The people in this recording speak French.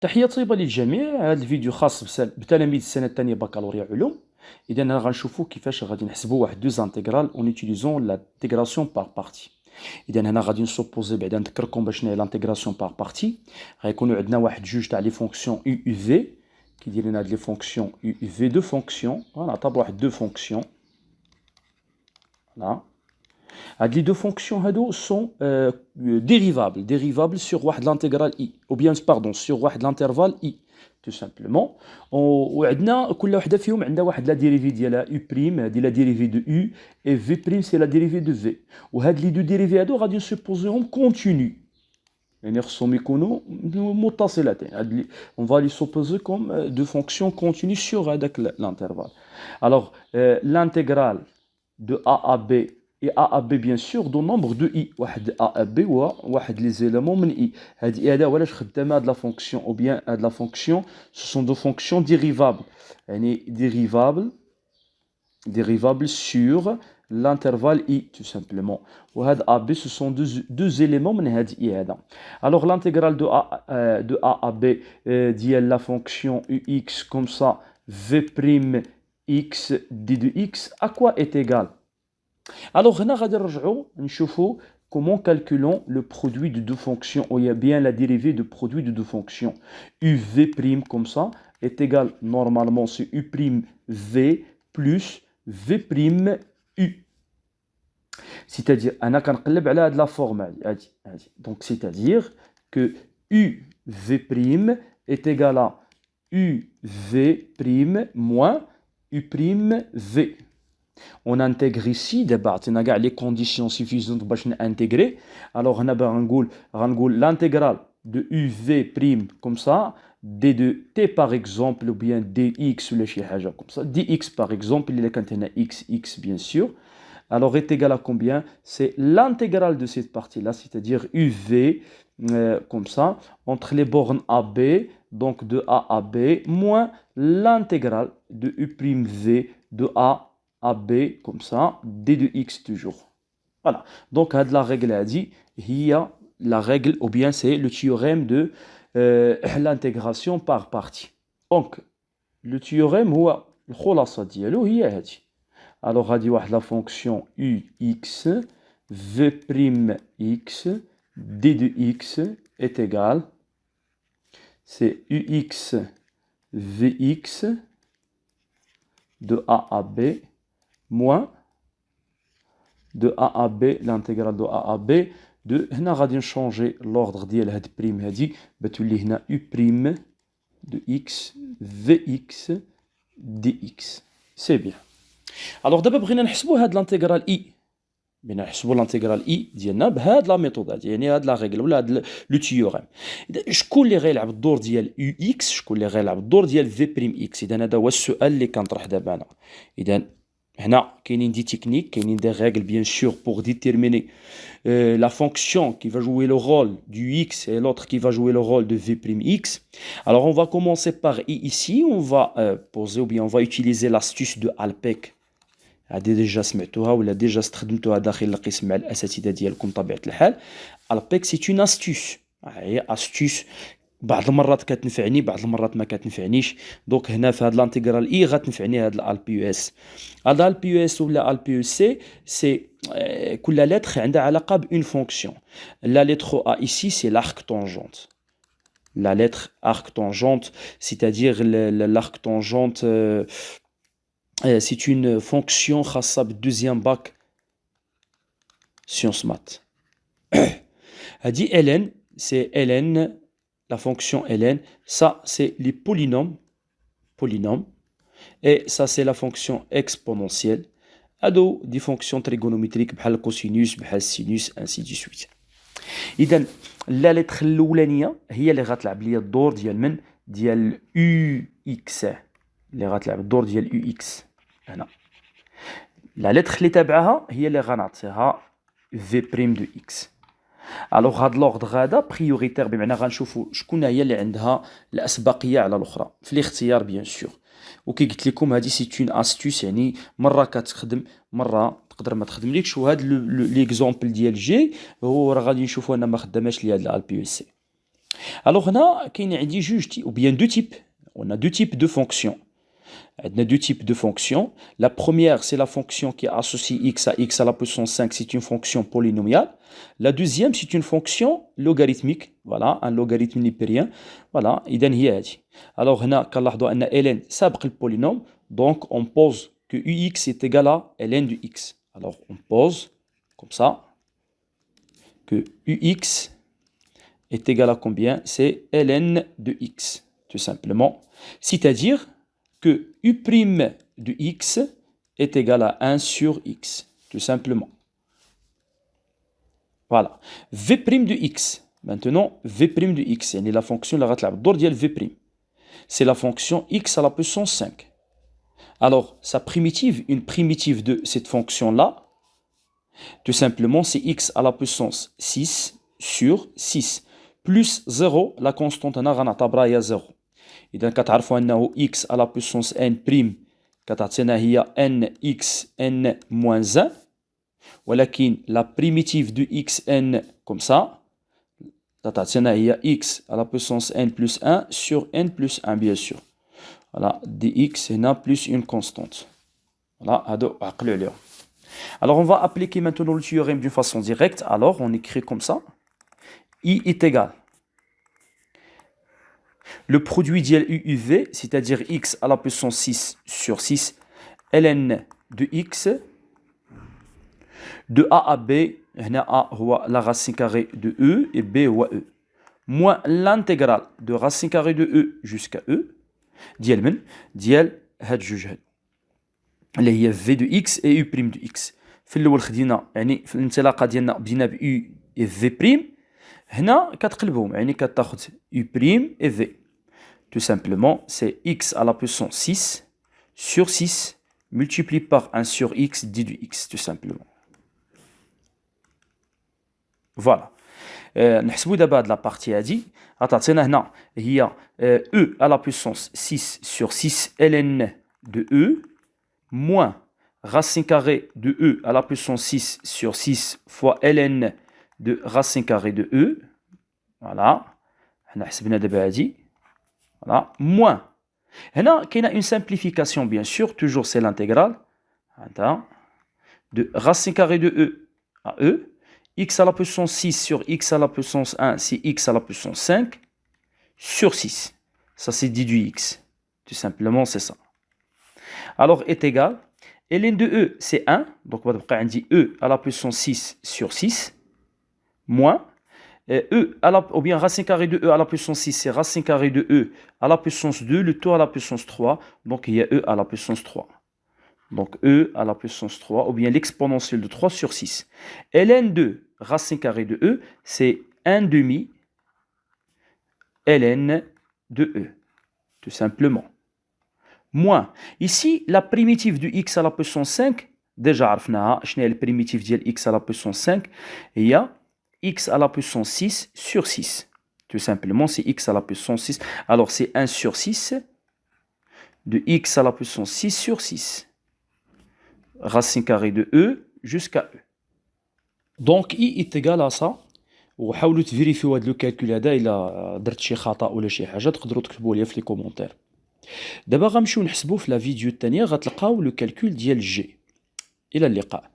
تحية طيبة للجميع. هذا الفيديو خاص بتلاميذ السنة الثانية بكالوريا علوم. إذا أنا غنشوفو كيفاش غادي نحسبو واحد دوز انتيغرال اون اوتيليزون لانتيغراسيون باغ بارتي. إذا هنا غادي نسوبوزي بعدا نذكركم باش نعمل لانتيغراسيون باغ بارتي. غيكونوا عندنا واحد جوج تاع لي فونكسيون يو يو في كيدير لنا هاد لي فونكسيون يو يو في دو فونكسيون. غنعطيو واحد دو فونكسيون. فوالا هاد لي دو فونكسيون هادو سون dérivables sur واحد l'intégrale i ou bien pardon sur واحد l'intervalle i tout simplement. وعندنا كل وحده فيهم عندها واحد لا ديريفي ديالها u بريم، هادي لا ديريفي دو u et v بريم سي لا ديريفي دو v. وهاد لي دو ديريفي هادو غادي نسوبوزيهم كونتينيو، يعني خصهم يكونوا متصلتين. هاد لي on va les supposer comme deux fonctions continues sur هذاك l'intervalle. Alors l'intégrale de a à b et a à b bien sûr du nombre de i. واحد a à b واحد les éléments من i. هاد i هذا علاش خدامه هاد la fonction ou bien هاد la fonction ce sont deux fonctions dérivables، يعني dérivables sur l'intervalle i tout simplement. وهاد a b ce sont deux éléments من هاد i هذا. Alors l'intégrale de a à b ديال la fonction ux comme ça v prime x d de x à quoi est égal. Alors هنا غادي نرجعوا نشوفوا comment calculons le produit de deux fonctions ou bien la dérivée de produit de deux fonctions. uv' comme ça est égal normalement c'est u'v plus v' u. C'est-à-dire انا كنقلب على هاد لا فورم هادي. Donc c'est-à-dire que uv' est égal à uv' moins u'v. On intègre ici d'abord les conditions suffisantes pour intégrer. Alors on a l'intégrale de uv' comme ça d de t par exemple ou bien dx ou les choses comme ça. Dx par exemple il est quand on a x bien sûr. Alors est égal à combien? C'est l'intégrale de cette partie là, c'est-à-dire uv comme ça entre les bornes AB, donc de a à b, moins l'intégrale de u'v de a à b comme ça, d de x toujours. Voilà. Donc, la règle a dit, il y a la règle, ou bien c'est le théorème de l'intégration par partie. Donc, le théorème, le khulasa dialo, il y a dit. Alors, on a dit la fonction ux, v'x, d de x est égal, c'est ux, vx de a à b, moins de a à b, l'intégrale de a à b de هنا غادي نشونجي l'ordre ديال هاد بريم هادي بتولي هنا u prime de x vx dx. C'est bien. Alors دابا بغينا نحسبوا هاد l'intégrale i. بغينا نحسبوا l'intégrale i ديالنا بهاد لا ميثود هادي، يعني هاد لا ريغل ولا هاد لو تيوريم. شكون اللي غيلعب الدور ديال ux، شكون اللي غيلعب الدور ديال v بريم x. اذا هذا هو السؤال اللي كنطرح دابا انا. اذا هنا كاينين دي تكنيك، كاينين دي règles bien sûr pour déterminer la fonction qui va jouer le rôle du x et l'autre qui va jouer le rôle de v'x. Alors on va commencer par i ici, on va poser ou bien on va utiliser l'astuce de Alpec. هذه ديجا سمعتوها ولا ديجا استخدمتوها داخل القسم مع الاساتذه ديالكم بطبيعه الحال. Alpec c'est une astuce. هي astuce بعض المرات كتنفعني بعض المرات ما كتنفعنيش. دونك هنا في هاد لانتيغرال اي غتنفعني هاد الال بي يو اس. هاد الال بي يو اس ولا ال بي يو سي سي كل لتر عندها علاقه بون فونكسيون. لا لتر ا ici c'est l'arc tangente. La lettre arc tangente, c'est-à-dire l'arc tangente c'est une fonction خاصه بالدوزيام باك sciences maths. هادي ln c'est ln la fonction ln, ça c'est les polynômes, et ça c'est la fonction exponentielle. Ado des fonctions trigonométriques بحال الكوسينوس بحال السينوس ainsi de suite. إذا لا لتر الأولانية هي اللي غتلعب ليا الدور ديال من؟ ديال ux، اللي غتلعب الدور ديال ux هنا. لا لتر اللي تابعها هي اللي غنعطيها v بريم دو x. الوغ هاد لوغدغ هذا بريوريتير، بمعنى غنشوفوا شكون هي اللي عندها الاسبقيه على الاخرى في الاختيار بيان سور. وكي قلت لكم هذه سي اون استوس، يعني مره كتخدم مره تقدر ما تخدمليكش. وهذا ليكزومبل ديال جي هو راه غادي نشوفوا انا ما خداماش لي هاد البي يو سي. Alors, on a ou bien deux types. On a deux types de fonctions. On a deux types de fonctions. La première, c'est la fonction qui associe x à la puissance 5. C'est une fonction polynomiale. La deuxième, c'est une fonction logarithmique. Voilà, un logarithme népérien. Voilà, إذن هي هذه. Alors, هنا كنلاحظوا أن ln سابق le polynôme. Donc, on pose que ux est égal à ln de x. Alors, on pose comme ça que ux est égal à combien? C'est ln de x, tout simplement. C'est-à-dire que u' de x est égal à 1 sur x, tout simplement. Voilà. v' de x. Maintenant, v' de x, c'est la fonction v'. C'est la fonction x à la puissance 5. Alors, sa primitive, une primitive de cette fonction-là, tout simplement, c'est x à la puissance 6 sur 6. Plus 0, la constante غنعتبرها هي 0. إذا كتعرفوا أنه x à la puissance n prime كتعطينا هي nx n moins 1. ولكن la primitive de xn comme ça كتعطينا هي x à la puissance n plus 1 sur n plus 1 bien sûr. Voilà, dx هنا plus une constante. Voilà, هادو عقلوا عليهم. Alors on va appliquer maintenant le théorème d'une façon directe. Alors on écrit comme ça. I est égal. Le produit d'IL UV, c'est-à-dire x à la puissance 6 sur 6, ln de x, de A à B, A la racine carrée de E et B ou E, moins l'intégrale de racine carrée de E jusqu'à E, ديال من ديال هاد جوج هاد اللي هي في دو اكس اي يو بريم دو اكس. في الاول خدينا يعني في الانطلاقه ديالنا بدينا ب يو اي في بريم. هنا كتقلبهم يعني كتاخذ يو بريم اي في. Tout simplement, c'est x à la puissance 6 sur 6 multiplié par 1 sur x dit du x, tout simplement. Voilà. نحسبوا دابا هاد لا بارتي هادي غتعطينا هنا هي e à la puissance 6 sur 6 ln de e moins racine carrée de e à la puissance 6 sur 6 fois ln de racine carrée de e. Voilà. حنا حسبنا دابا هادي. Voilà. Moins. هنا كاينه une simplification bien sûr, toujours c'est l'intégrale de racine carrée de e à e. X à la puissance 6 sur x à la puissance 1, c'est x à la puissance 5 sur 6. Ça, c'est dit du x. Tout simplement, c'est ça. Alors, est égal. ln de e, c'est 1. Donc, on va dire e à la puissance 6 sur 6. Moins. E à la, ou bien racine carrée de e à la puissance 6, c'est racine carrée de e à la puissance 2, le tout à la puissance 3. Donc, il y a e à la puissance 3. Donc, e à la puissance 3, ou bien l'exponentielle de 3 sur 6. ln de racine carrée de e, c'est 1 demi ln de e, tout simplement. Moins, ici, la primitive du x à la puissance 5, déjà, عرفناها, شنو هي la primitive ديال x à la puissance 5, هي x à la puissance 6 sur 6. Tout simplement, c'est x à la puissance 6. Alors, c'est 1 sur 6 de x à la puissance 6 sur 6. Racine carrée de e jusqu'à e. Donc i est égal à ça. وحاولوا تفيريفيو هذا لو كالكول هذا الا درت شي خطا ولا شي حاجه تقدروا تكتبوا لي في لي كومونتير. دابا غنمشيو نحسبوا في لا فيديو الثانيه غتلقاو لو كالكول ديال جي. الى اللقاء.